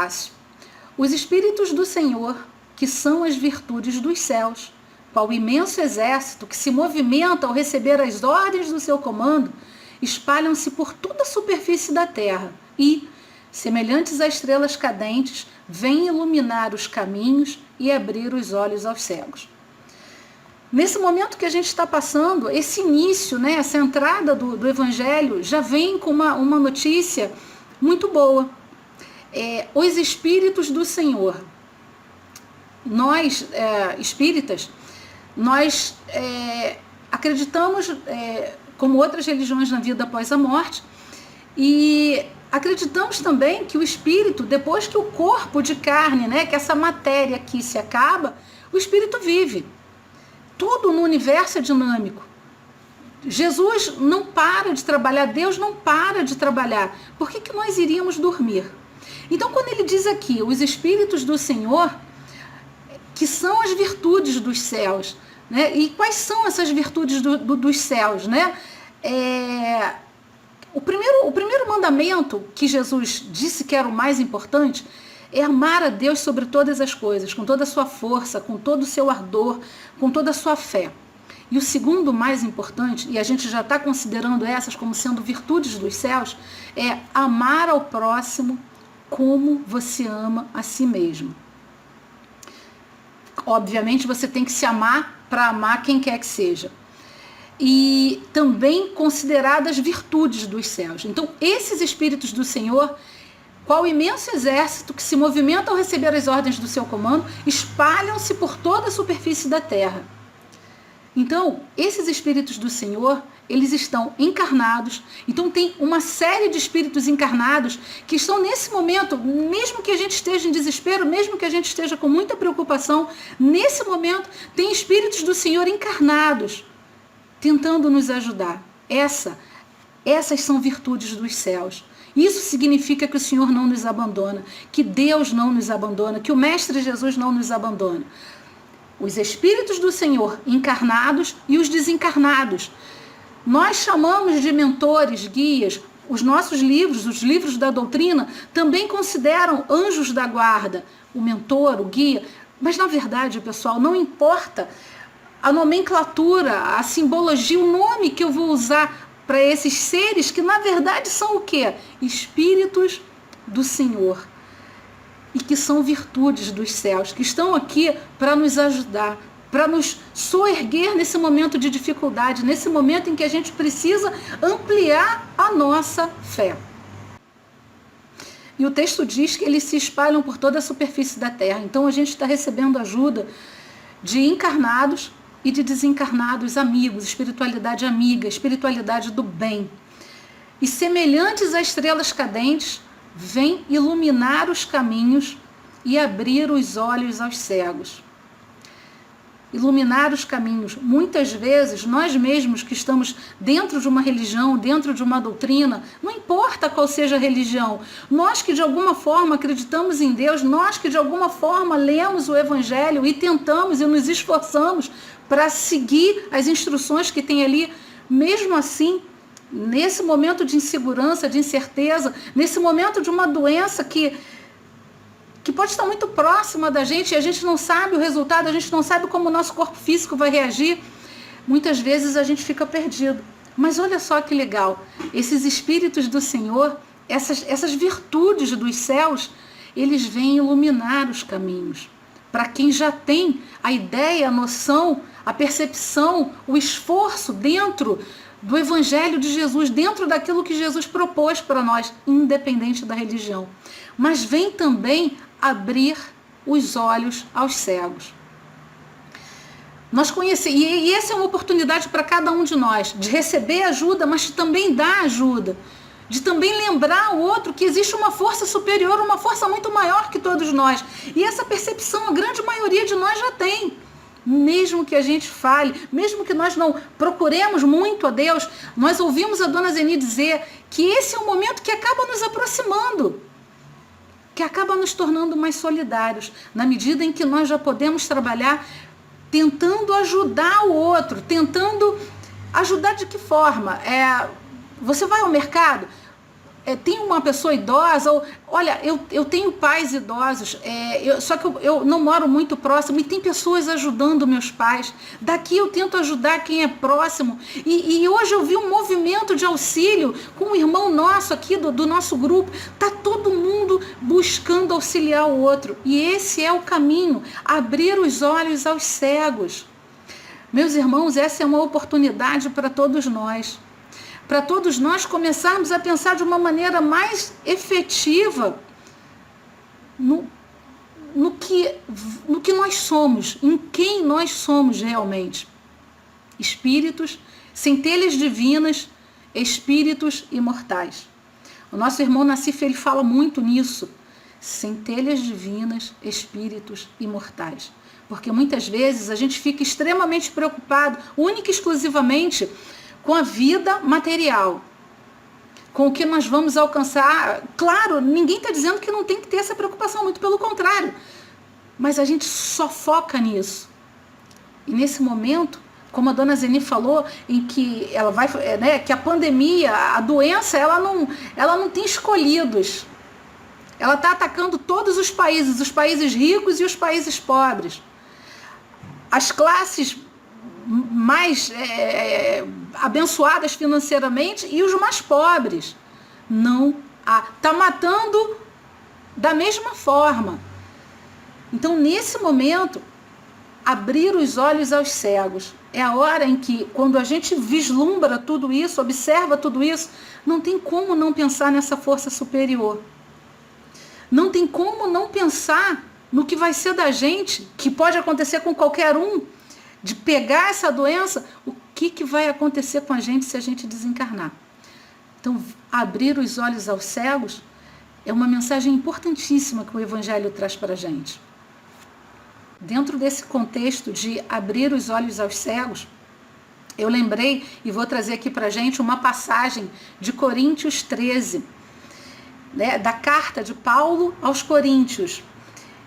fácil. Os Espíritos do Senhor, que são as virtudes dos céus, qual imenso exército que se movimenta ao receber as ordens do seu comando, espalham-se por toda a superfície da terra e, semelhantes a estrelas cadentes, vêm iluminar os caminhos e abrir os olhos aos cegos. Nesse momento que a gente está passando, esse início, né, essa entrada do Evangelho já vem com uma notícia muito boa. Os Espíritos do Senhor. Nós, espíritas, nós acreditamos, como outras religiões, na vida após a morte, e acreditamos também que o espírito, depois que o corpo de carne, né, que essa matéria aqui se acaba, o espírito vive. Tudo no universo é dinâmico. Jesus não para de trabalhar, Deus não para de trabalhar. Por que nós iríamos dormir? Então, quando ele diz aqui, os Espíritos do Senhor, que são as virtudes dos céus, né? E quais são essas virtudes dos céus, né? O primeiro mandamento que Jesus disse que era o mais importante é amar a Deus sobre todas as coisas, com toda a sua força, com todo o seu ardor, com toda a sua fé. E o segundo mais importante, e a gente já está considerando essas como sendo virtudes dos céus, é amar ao próximo como você ama a si mesmo. Obviamente você tem que se amar para amar quem quer que seja. E também consideradas virtudes dos céus. Então, esses Espíritos do Senhor, qual imenso exército que se movimenta ao receber as ordens do seu comando, espalham-se por toda a superfície da terra. Então, esses Espíritos do Senhor, eles estão encarnados. Então, tem uma série de espíritos encarnados que estão nesse momento, mesmo que a gente esteja em desespero, mesmo que a gente esteja com muita preocupação, nesse momento, tem espíritos do Senhor encarnados, tentando nos ajudar. Essas são virtudes dos céus. Isso significa que o Senhor não nos abandona, que Deus não nos abandona, que o Mestre Jesus não nos abandona. Os Espíritos do Senhor encarnados e os desencarnados. Nós chamamos de mentores, guias. Os nossos livros, os livros da doutrina, também consideram anjos da guarda, o mentor, o guia. Mas, na verdade, pessoal, não importa a nomenclatura, a simbologia, o nome que eu vou usar para esses seres que, na verdade, são o quê? Espíritos do Senhor. E que são virtudes dos céus, que estão aqui para nos ajudar, para nos soerguer nesse momento de dificuldade, nesse momento em que a gente precisa ampliar a nossa fé. E o texto diz que eles se espalham por toda a superfície da terra. Então a gente está recebendo ajuda de encarnados e de desencarnados amigos, espiritualidade amiga, espiritualidade do bem. E semelhantes a estrelas cadentes, vem iluminar os caminhos e abrir os olhos aos cegos. Iluminar os caminhos. Muitas vezes, nós mesmos que estamos dentro de uma religião, dentro de uma doutrina, não importa qual seja a religião, nós que de alguma forma acreditamos em Deus, nós que de alguma forma lemos o Evangelho e tentamos e nos esforçamos para seguir as instruções que tem ali, mesmo assim, nesse momento de insegurança, de incerteza, nesse momento de uma doença que pode estar muito próxima da gente e a gente não sabe o resultado, a gente não sabe como o nosso corpo físico vai reagir, muitas vezes a gente fica perdido. Mas olha só que legal, esses Espíritos do Senhor, essas virtudes dos céus, eles vêm iluminar os caminhos. Para quem já tem a ideia, a noção, a percepção, o esforço dentro do Evangelho de Jesus, dentro daquilo que Jesus propôs para nós, independente da religião. Mas vem também abrir os olhos aos cegos. E essa é uma oportunidade para cada um de nós, de receber ajuda, mas de também dar ajuda, de também lembrar ao outro que existe uma força superior, uma força muito maior que todos nós. E essa percepção, a grande maioria de nós já tem. Mesmo que a gente fale, mesmo que nós não procuremos muito a Deus, nós ouvimos a Dona Zeni dizer que esse é um momento que acaba nos aproximando, que acaba nos tornando mais solidários, na medida em que nós já podemos trabalhar tentando ajudar o outro, tentando ajudar de que forma? Você vai ao mercado, tem uma pessoa idosa, ou, olha, eu tenho pais idosos, só que eu não moro muito próximo e tem pessoas ajudando meus pais. Daqui eu tento ajudar quem é próximo. E hoje eu vi um movimento de auxílio com um irmão nosso aqui do nosso grupo. Está todo mundo buscando auxiliar o outro. E esse é o caminho, abrir os olhos aos cegos. Meus irmãos, essa é uma oportunidade para todos nós. Para todos nós começarmos a pensar de uma maneira mais efetiva no que nós somos, em quem nós somos realmente. Espíritos, centelhas divinas, espíritos imortais. O nosso irmão Nassif, ele fala muito nisso. Centelhas divinas, espíritos imortais. Porque muitas vezes a gente fica extremamente preocupado, única e exclusivamente, com a vida material, com o que nós vamos alcançar. Claro, ninguém está dizendo que não tem que ter essa preocupação, muito pelo contrário. Mas a gente só foca nisso. E nesse momento, como a dona Zeni falou, em que ela vai, que a pandemia, a doença, ela não tem escolhidos. Ela está atacando todos os países ricos e os países pobres. As classes mais abençoadas financeiramente e os mais pobres. Não há. Está matando da mesma forma. Então, nesse momento, abrir os olhos aos cegos. É a hora em que, quando a gente vislumbra tudo isso, observa tudo isso, não tem como não pensar nessa força superior. Não tem como não pensar no que vai ser da gente, que pode acontecer com qualquer um, de pegar essa doença, o que vai acontecer com a gente se a gente desencarnar. Então, abrir os olhos aos cegos é uma mensagem importantíssima que o Evangelho traz para a gente. Dentro desse contexto de abrir os olhos aos cegos, eu lembrei e vou trazer aqui para a gente uma passagem de Coríntios 13, da carta de Paulo aos Coríntios.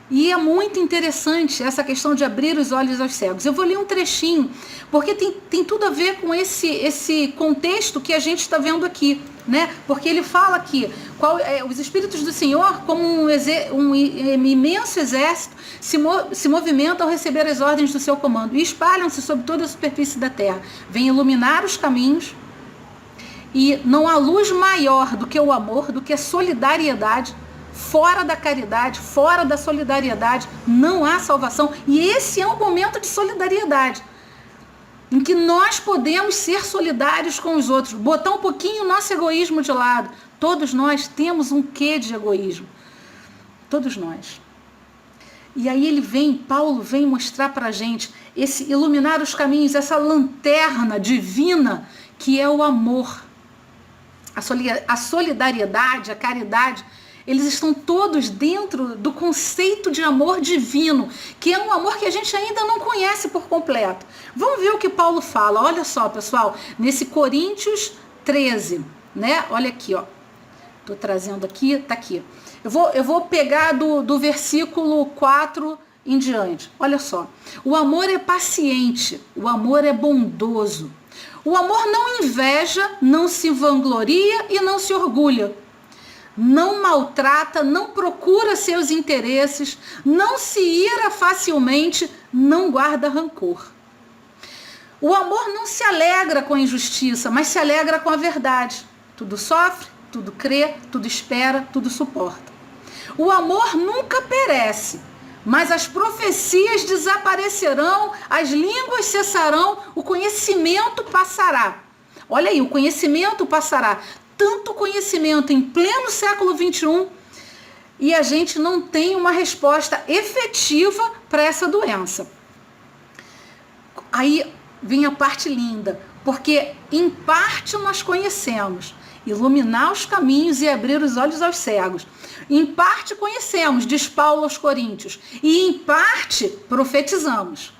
E é muito interessante essa questão de abrir os olhos aos cegos. Eu vou ler um trechinho, porque tem tudo a ver com esse contexto que a gente está vendo aqui, né? Porque ele fala aqui, os Espíritos do Senhor, como um imenso exército, se movimentam ao receber as ordens do seu comando e espalham-se sobre toda a superfície da terra. Vêm iluminar os caminhos, e não há luz maior do que o amor, do que a solidariedade. Fora da caridade, fora da solidariedade, não há salvação. E esse é um momento de solidariedade, em que nós podemos ser solidários com os outros, botar um pouquinho o nosso egoísmo de lado. Todos nós temos um quê de egoísmo. Todos nós. E aí Paulo vem mostrar para a gente, esse iluminar os caminhos, essa lanterna divina que é o amor. A solidariedade, a caridade, eles estão todos dentro do conceito de amor divino, que é um amor que a gente ainda não conhece por completo. Vamos ver o que Paulo fala. Olha só, pessoal, nesse Coríntios 13, né? Olha aqui, ó. Estou trazendo aqui, tá aqui. Eu vou pegar do versículo 4 em diante. Olha só. O amor é paciente, o amor é bondoso. O amor não inveja, não se vangloria e não se orgulha. Não maltrata, não procura seus interesses, não se ira facilmente, não guarda rancor. O amor não se alegra com a injustiça, mas se alegra com a verdade. Tudo sofre, tudo crê, tudo espera, tudo suporta. O amor nunca perece, mas as profecias desaparecerão, as línguas cessarão, o conhecimento passará. Olha aí, o conhecimento passará. Tanto conhecimento em pleno século XXI e a gente não tem uma resposta efetiva para essa doença. Aí vem a parte linda, porque em parte nós conhecemos, iluminar os caminhos e abrir os olhos aos cegos. Em parte conhecemos, diz Paulo aos Coríntios, e em parte profetizamos.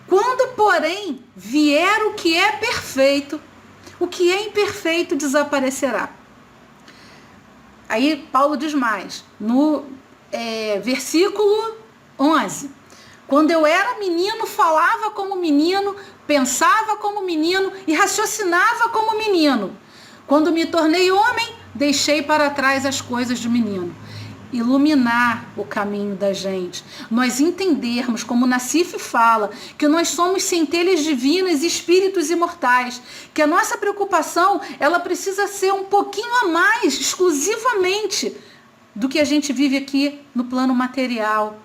Quando, porém, vier o que é perfeito, o que é imperfeito desaparecerá. Aí Paulo diz mais, no versículo 11. Quando eu era menino, falava como menino, pensava como menino e raciocinava como menino. Quando me tornei homem, deixei para trás as coisas de menino. Iluminar o caminho da gente. Nós entendermos, como Nassif fala, que nós somos centelhas divinas e espíritos imortais. Que a nossa preocupação, ela precisa ser um pouquinho a mais, exclusivamente, do que a gente vive aqui no plano material.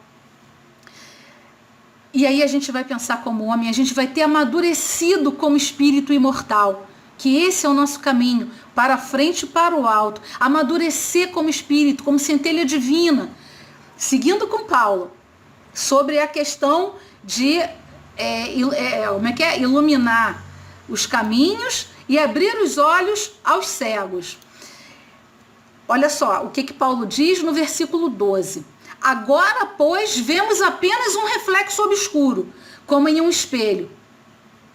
E aí a gente vai pensar como homem, a gente vai ter amadurecido como espírito imortal. Que esse é o nosso caminho, para frente e para o alto. Amadurecer como espírito, como centelha divina. Seguindo com Paulo, sobre a questão de iluminar os caminhos e abrir os olhos aos cegos. Olha só o que Paulo diz no versículo 12. Agora, pois, vemos apenas um reflexo obscuro, como em um espelho.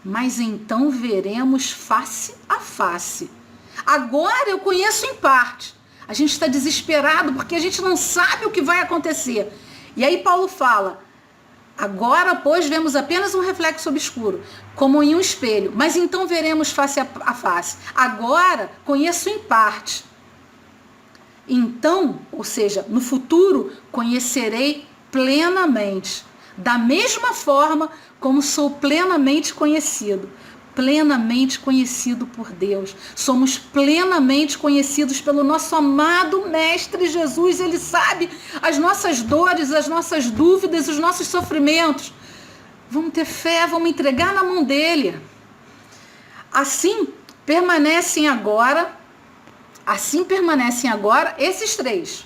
Mas então veremos face a face. Agora eu conheço em parte. A gente está desesperado porque a gente não sabe o que vai acontecer. E aí Paulo fala, agora, pois, vemos apenas um reflexo obscuro, como em um espelho. Mas então veremos face a face. Agora conheço em parte. Então, ou seja, no futuro, conhecerei plenamente. Da mesma forma como sou plenamente conhecido por Deus. Somos plenamente conhecidos pelo nosso amado Mestre Jesus. Ele sabe as nossas dores, as nossas dúvidas, os nossos sofrimentos. Vamos ter fé, vamos entregar na mão dele. Assim permanecem agora esses três: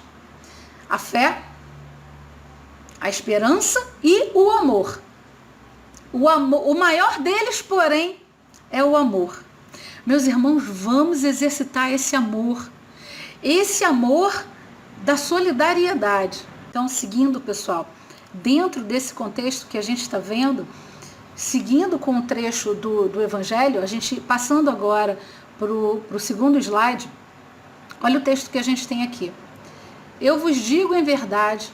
a fé, a esperança e o amor. O maior deles, porém, é o amor. Meus irmãos, vamos exercitar esse amor da solidariedade. Então, seguindo, pessoal, dentro desse contexto que a gente está vendo, seguindo com o trecho do Evangelho, a gente passando agora para o segundo slide, olha o texto que a gente tem aqui. Eu vos digo em verdade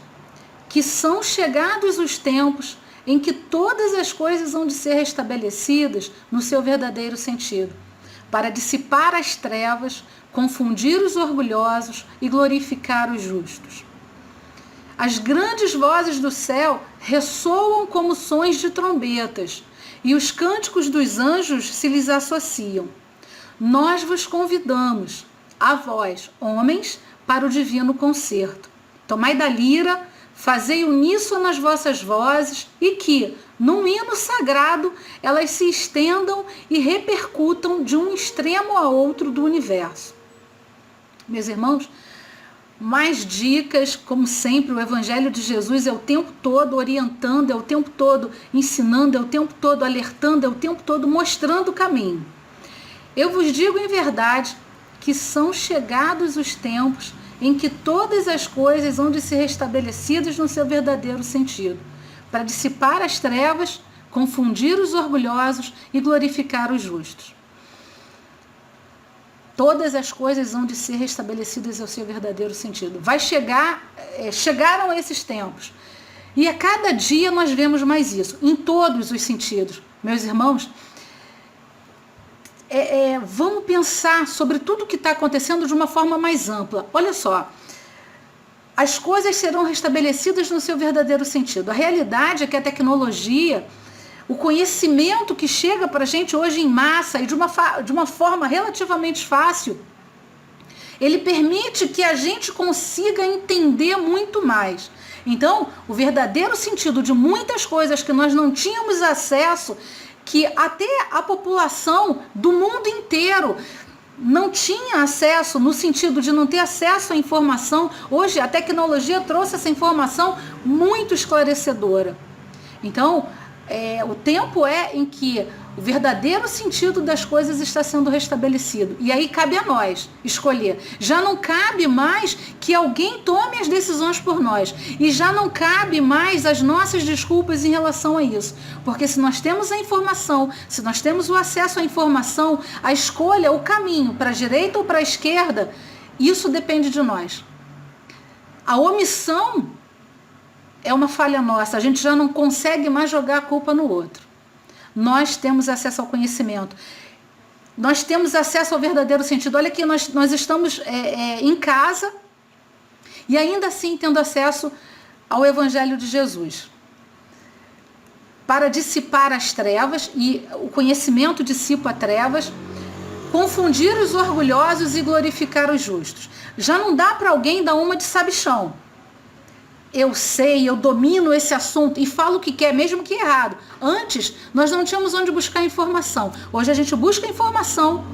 que são chegados os tempos em que todas as coisas hão de ser restabelecidas no seu verdadeiro sentido, para dissipar as trevas, confundir os orgulhosos e glorificar os justos. As grandes vozes do céu ressoam como sons de trombetas, e os cânticos dos anjos se lhes associam. Nós vos convidamos, a vós, homens, para o divino concerto. Tomai da lira, fazei uníssono nas vossas vozes, e que, num hino sagrado, elas se estendam e repercutam de um extremo a outro do universo. Meus irmãos, mais dicas, como sempre, o Evangelho de Jesus é o tempo todo orientando, é o tempo todo ensinando, é o tempo todo alertando, é o tempo todo mostrando o caminho. Eu vos digo em verdade que são chegados os tempos em que todas as coisas hão de ser restabelecidas no seu verdadeiro sentido, para dissipar as trevas, confundir os orgulhosos e glorificar os justos. Todas as coisas hão de ser restabelecidas ao seu verdadeiro sentido. Chegaram esses tempos. E a cada dia nós vemos mais isso, em todos os sentidos. Meus irmãos, vamos pensar sobre tudo o que está acontecendo de uma forma mais ampla. Olha só, as coisas serão restabelecidas no seu verdadeiro sentido. A realidade é que a tecnologia, o conhecimento que chega para a gente hoje em massa e de uma forma relativamente fácil, ele permite que a gente consiga entender muito mais. Então, o verdadeiro sentido de muitas coisas que nós não tínhamos acesso, que até a população do mundo inteiro não tinha acesso, no sentido de não ter acesso à informação, hoje a tecnologia trouxe essa informação muito esclarecedora. Então, o tempo em que o verdadeiro sentido das coisas está sendo restabelecido. E aí cabe a nós escolher. Já não cabe mais que alguém tome as decisões por nós. E já não cabe mais as nossas desculpas em relação a isso. Porque se nós temos a informação, se nós temos o acesso à informação, a escolha, o caminho para a direita ou para a esquerda, isso depende de nós. A omissão é uma falha nossa. A gente já não consegue mais jogar a culpa no outro. Nós temos acesso ao conhecimento. nós temos acesso ao verdadeiro sentido. Olha aqui, nós estamos em casa e ainda assim tendo acesso ao Evangelho de Jesus. Para dissipar as trevas, e o conhecimento dissipa trevas, confundir os orgulhosos e glorificar os justos. Já não dá para alguém dar uma de sabichão. Eu sei, eu domino esse assunto e falo o que quer, mesmo que errado. Antes, nós não tínhamos onde buscar informação. Hoje a gente busca informação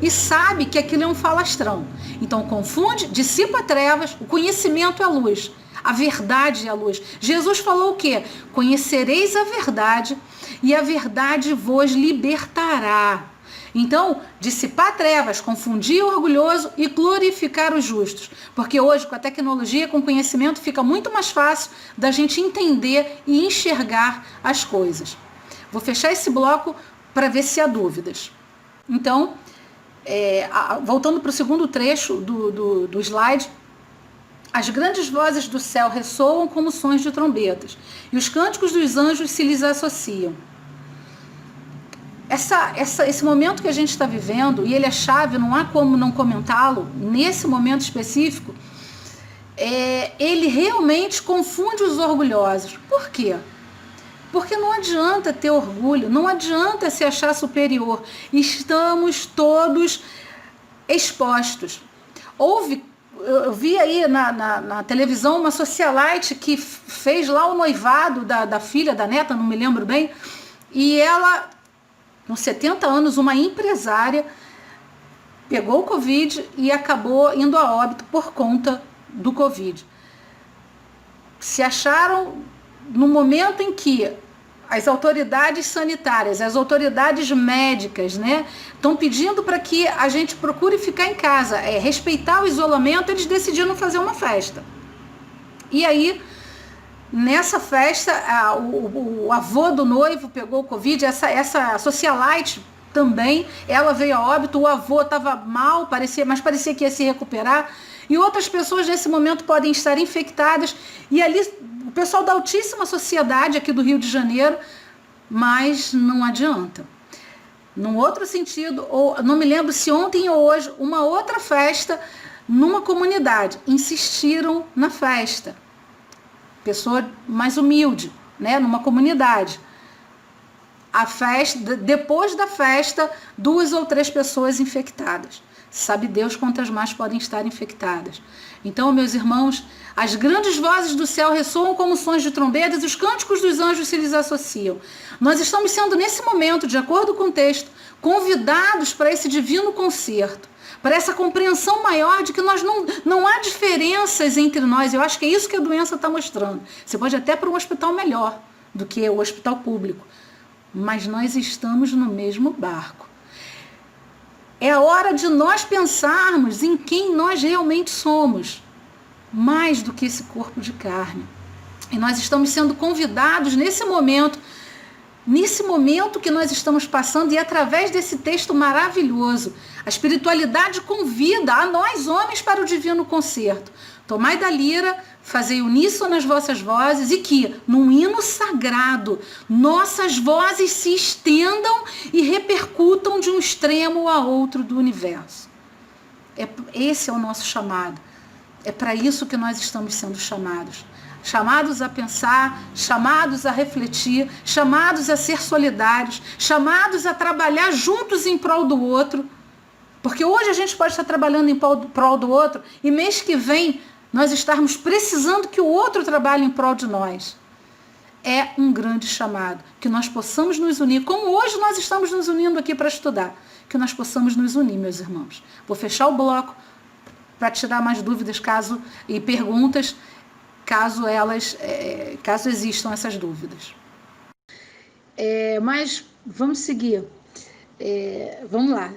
e sabe que aquilo é um falastrão. Então confunde, dissipa trevas, o conhecimento é a luz. A verdade é a luz. Jesus falou o quê? Conhecereis a verdade e a verdade vos libertará. Então, dissipar trevas, confundir o orgulhoso e glorificar os justos. Porque hoje, com a tecnologia, com o conhecimento, fica muito mais fácil da gente entender e enxergar as coisas. Vou fechar esse bloco para ver se há dúvidas. Então, voltando para o segundo trecho do slide, as grandes vozes do céu ressoam como sons de trombetas, e os cânticos dos anjos se lhes associam. Esse momento que a gente está vivendo, e ele é chave, não há como não comentá-lo, nesse momento específico, ele realmente confunde os orgulhosos. Por quê? Porque não adianta ter orgulho, não adianta se achar superior. Estamos todos expostos. Eu vi aí na televisão uma socialite que fez lá o noivado da filha, da neta, não me lembro bem, e ela, com 70 anos, uma empresária, pegou o Covid e acabou indo a óbito por conta do Covid. Se acharam no momento em que as autoridades sanitárias, as autoridades médicas, né, estão pedindo para que a gente procure ficar em casa, respeitar o isolamento, eles decidiram fazer uma festa. E aí, nessa festa, o avô do noivo pegou o Covid, essa socialite também, ela veio a óbito, o avô estava mal, mas parecia que ia se recuperar, e outras pessoas nesse momento podem estar infectadas, e ali o pessoal da altíssima sociedade aqui do Rio de Janeiro, mas não adianta. Num outro sentido, ou não me lembro se ontem ou hoje, uma outra festa numa comunidade, insistiram na festa. Pessoa mais humilde, né, numa comunidade. A festa, depois da festa, 2 ou 3 pessoas infectadas. Sabe Deus quantas mais podem estar infectadas. Então, meus irmãos, as grandes vozes do céu ressoam como sons de trombetas e os cânticos dos anjos se lhes associam. Nós estamos sendo, nesse momento, de acordo com o texto, convidados para esse divino concerto, para essa compreensão maior de que não há diferenças entre nós. Eu acho que é isso que a doença está mostrando. Você pode até ir para um hospital melhor do que o hospital público, mas nós estamos no mesmo barco. É a hora de nós pensarmos em quem nós realmente somos, mais do que esse corpo de carne. E nós estamos sendo convidados nesse momento que nós estamos passando, e através desse texto maravilhoso, a espiritualidade convida a nós homens para o divino concerto. Tomai da lira, fazei uníssono nas vossas vozes, e que, num hino sagrado, nossas vozes se estendam e repercutam de um extremo a outro do universo. Esse é o nosso chamado. É para isso que nós estamos sendo chamados. Chamados a pensar, chamados a refletir, chamados a ser solidários, chamados a trabalhar juntos em prol do outro. Porque hoje a gente pode estar trabalhando em prol do outro e mês que vem nós estarmos precisando que o outro trabalhe em prol de nós. É um grande chamado, que nós possamos nos unir, como hoje nós estamos nos unindo aqui para estudar, que nós possamos nos unir, meus irmãos. Vou fechar o bloco para tirar mais dúvidas e perguntas, caso existam essas dúvidas. Mas vamos seguir. Vamos lá.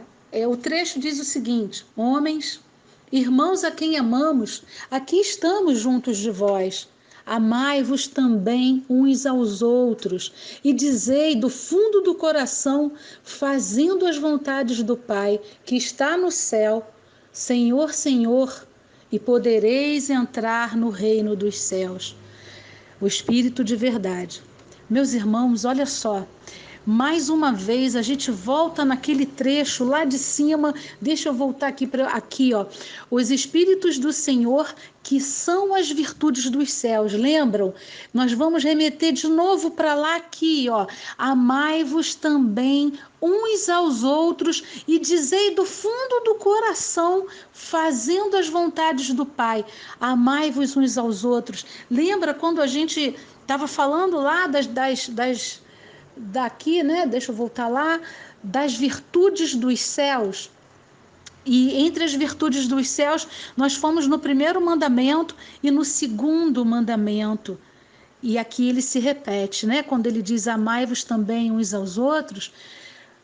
O trecho diz o seguinte: homens, irmãos a quem amamos, aqui estamos juntos de vós. Amai-vos também uns aos outros e dizei do fundo do coração, fazendo as vontades do Pai que está no céu, Senhor, Senhor, e podereis entrar no reino dos céus. O Espírito de verdade. Meus irmãos, olha só, Mais uma vez, a gente volta naquele trecho lá de cima. Deixa eu voltar aqui, ó. Os Espíritos do Senhor, que são as virtudes dos céus. Lembram? Nós vamos remeter de novo para lá aqui, ó. Amai-vos também uns aos outros e dizei do fundo do coração, fazendo as vontades do Pai. Amai-vos uns aos outros. Lembra quando a gente estava falando lá daqui, né? Deixa eu voltar lá, das virtudes dos céus. E entre as virtudes dos céus, nós fomos no primeiro mandamento e no segundo mandamento. E aqui ele se repete, né? Quando ele diz amai-vos também uns aos outros,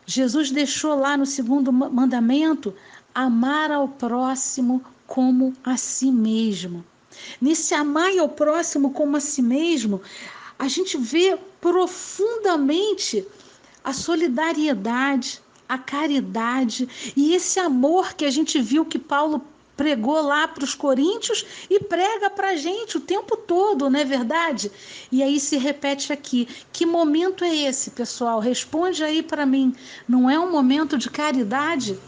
Jesus deixou lá no segundo mandamento amar ao próximo como a si mesmo. Nesse amar ao próximo como a si mesmo, a gente vê profundamente a solidariedade, a caridade e esse amor que a gente viu que Paulo pregou lá para os coríntios e prega para a gente o tempo todo, não é verdade? E aí se repete aqui. Que momento é esse, pessoal? Responde aí para mim. Não é um momento de caridade?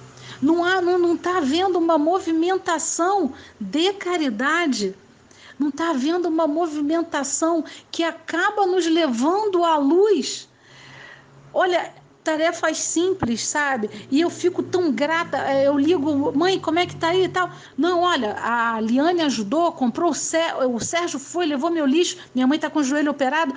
Não está havendo uma movimentação de caridade? Não está havendo uma movimentação que acaba nos levando à luz? Olha, tarefas simples, sabe? E eu fico tão grata, eu ligo, mãe, como é que tá aí e tal? Não, olha, a Liane ajudou, comprou o Sérgio foi, levou meu lixo, minha mãe tá com o joelho operado.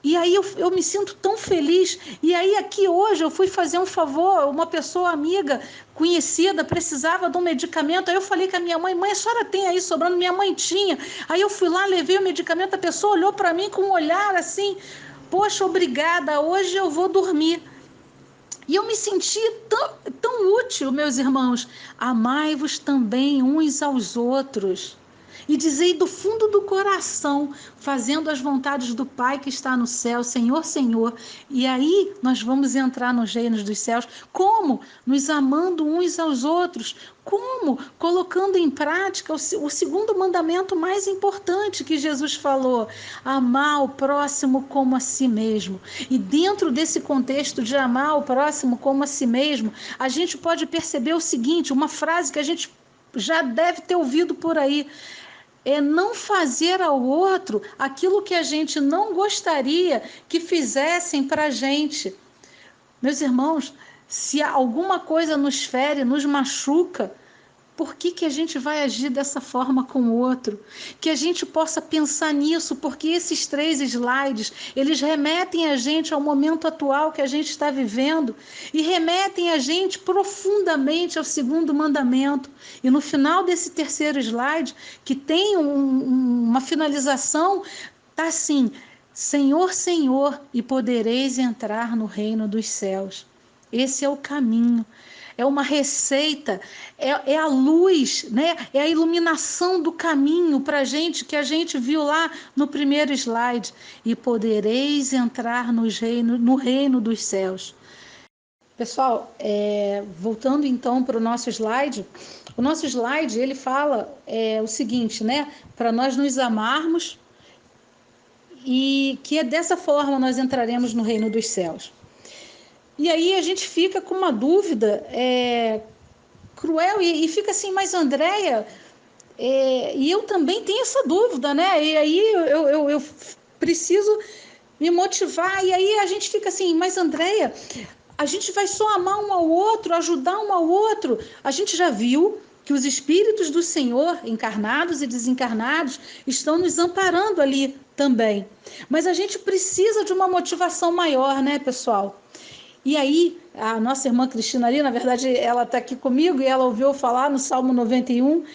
E aí eu me sinto tão feliz. E aí aqui hoje eu fui fazer um favor, uma pessoa amiga, conhecida, precisava de um medicamento. Aí eu falei com a minha mãe, a senhora tem aí sobrando? Minha mãe tinha. Aí eu fui lá, levei o medicamento, a pessoa olhou para mim com um olhar assim, poxa, obrigada, hoje eu vou dormir. E eu me senti tão útil, meus irmãos. Amai-vos também uns aos outros. E dizei do fundo do coração, fazendo as vontades do Pai que está no céu, Senhor, Senhor. E aí nós vamos entrar nos reinos dos céus. Como? Nos amando uns aos outros. Como? Colocando em prática o segundo mandamento mais importante que Jesus falou: amar o próximo como a si mesmo. E dentro desse contexto de amar o próximo como a si mesmo, a gente pode perceber o seguinte, uma frase que a gente já deve ter ouvido por aí: é não fazer ao outro aquilo que a gente não gostaria que fizessem para a gente. Meus irmãos, se alguma coisa nos fere, nos machuca, por que a gente vai agir dessa forma com o outro? Que a gente possa pensar nisso, porque esses 3 slides, eles remetem a gente ao momento atual que a gente está vivendo e remetem a gente profundamente ao segundo mandamento. E no final desse terceiro slide, que tem uma finalização, está assim: Senhor, Senhor, e podereis entrar no reino dos céus. Esse é o caminho. É uma receita, é a luz, né? É a iluminação do caminho para a gente, que a gente viu lá no primeiro slide. E podereis entrar no reino dos céus. Pessoal, voltando então para o nosso slide ele fala o seguinte, né? Para nós nos amarmos e que dessa forma nós entraremos no reino dos céus. E aí a gente fica com uma dúvida cruel e fica assim, mas Andréia, e eu também tenho essa dúvida, né? E aí eu preciso me motivar, e aí a gente fica assim, mas Andréia, a gente vai só amar um ao outro, ajudar um ao outro. A gente já viu que os Espíritos do Senhor, encarnados e desencarnados, estão nos amparando ali também. Mas a gente precisa de uma motivação maior, né, pessoal? E aí, a nossa irmã Cristina ali, na verdade, ela está aqui comigo e ela ouviu falar no Salmo 91.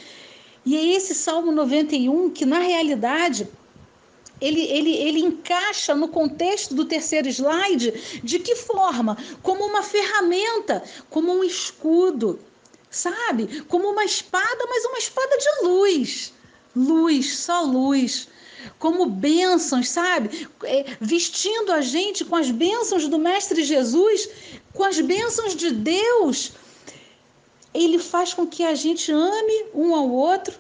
E é esse Salmo 91 que, na realidade, ele encaixa no contexto do terceiro slide. De que forma? Como uma ferramenta, como um escudo, sabe? Como uma espada, mas uma espada de luz. Luz, só luz. Como bênçãos, sabe? Vestindo a gente com as bênçãos do Mestre Jesus, com as bênçãos de Deus. Ele faz com que a gente ame um ao outro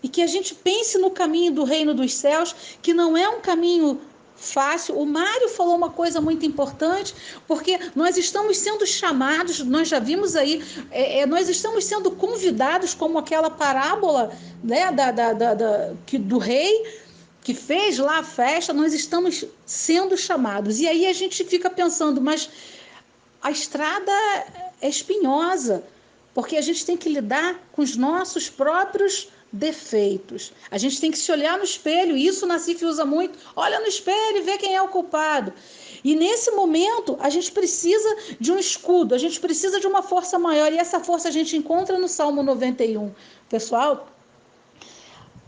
e que a gente pense no caminho do reino dos céus, que não é um caminho fácil. O Mário falou uma coisa muito importante, porque nós estamos sendo chamados, nós já vimos aí, nós estamos sendo convidados, como aquela parábola, né, do rei que fez lá a festa, nós estamos sendo chamados. E aí a gente fica pensando, mas a estrada é espinhosa, porque a gente tem que lidar com os nossos próprios defeitos. A gente tem que se olhar no espelho, isso o Nassif usa muito. Olha no espelho e vê quem é o culpado. E nesse momento, a gente precisa de um escudo, a gente precisa de uma força maior, e essa força a gente encontra no Salmo 91. Pessoal,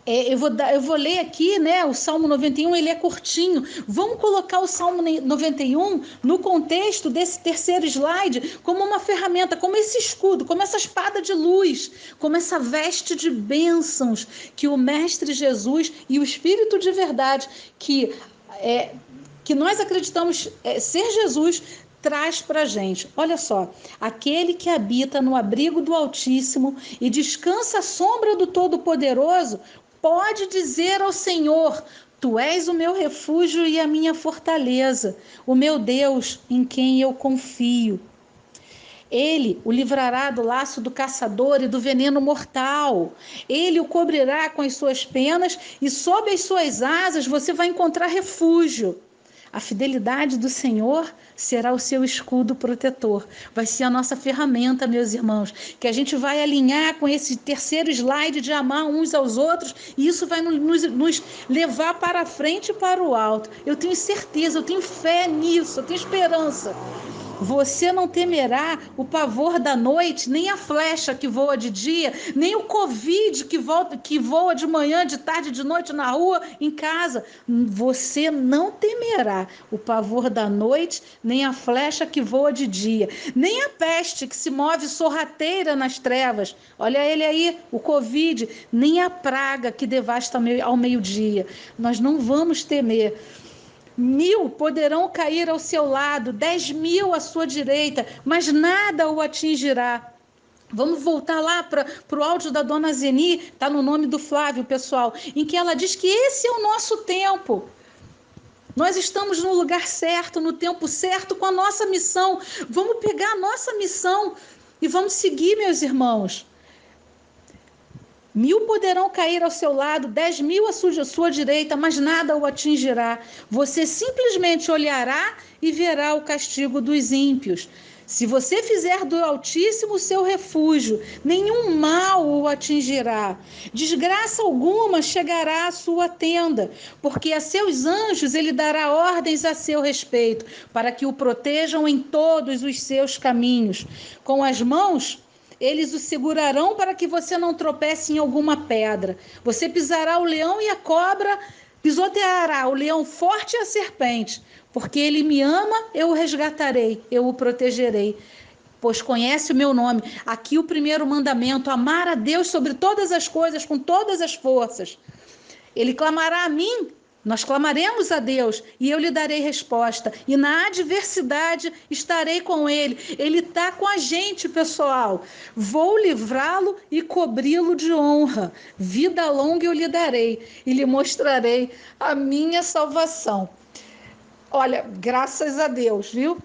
eu vou ler aqui, né? O Salmo 91, ele é curtinho. Vamos colocar o Salmo 91 no contexto desse terceiro slide como uma ferramenta, como esse escudo, como essa espada de luz, como essa veste de bênçãos que o Mestre Jesus e o Espírito de verdade que nós acreditamos ser Jesus traz para a gente. Olha só, aquele que habita no abrigo do Altíssimo e descansa à sombra do Todo-Poderoso, pode dizer ao Senhor: Tu és o meu refúgio e a minha fortaleza, o meu Deus em quem eu confio. Ele o livrará do laço do caçador e do veneno mortal. Ele o cobrirá com as suas penas e sob as suas asas você vai encontrar refúgio. A fidelidade do Senhor será o seu escudo protetor. Vai ser a nossa ferramenta, meus irmãos, que a gente vai alinhar com esse terceiro slide de amar uns aos outros, e isso vai nos levar para frente e para o alto. Eu tenho certeza, eu tenho fé nisso, eu tenho esperança. Você não temerá o pavor da noite, nem a flecha que voa de dia, nem o Covid que voa de manhã, de tarde, de noite, na rua, em casa. Você não temerá o pavor da noite, nem a flecha que voa de dia, nem a peste que se move sorrateira nas trevas. Olha ele aí, o Covid, nem a praga que devasta ao meio-dia. Nós não vamos temer. 1.000 poderão cair ao seu lado, 10.000 à sua direita, mas nada o atingirá. Vamos voltar lá para o áudio da dona Zeni, está no nome do Flávio, pessoal, em que ela diz que esse é o nosso tempo. Nós estamos no lugar certo, no tempo certo, com a nossa missão. Vamos pegar a nossa missão e vamos seguir, meus irmãos. 1.000 poderão cair ao seu lado, 10.000 à sua direita, mas nada o atingirá. Você simplesmente olhará e verá o castigo dos ímpios. Se você fizer do Altíssimo seu refúgio, nenhum mal o atingirá. Desgraça alguma chegará à sua tenda, porque a seus anjos ele dará ordens a seu respeito, para que o protejam em todos os seus caminhos. Com as mãos eles o segurarão para que você não tropece em alguma pedra. Você pisará o leão e a cobra, pisoteará o leão forte e a serpente. Porque ele me ama, eu o resgatarei, eu o protegerei, pois conhece o meu nome. Aqui o primeiro mandamento: amar a Deus sobre todas as coisas, com todas as forças. Ele clamará a mim, nós clamaremos a Deus e eu lhe darei resposta. E na adversidade estarei com ele. Ele está com a gente, pessoal. Vou livrá-lo e cobri-lo de honra. Vida longa eu lhe darei e lhe mostrarei a minha salvação. Olha, graças a Deus, viu?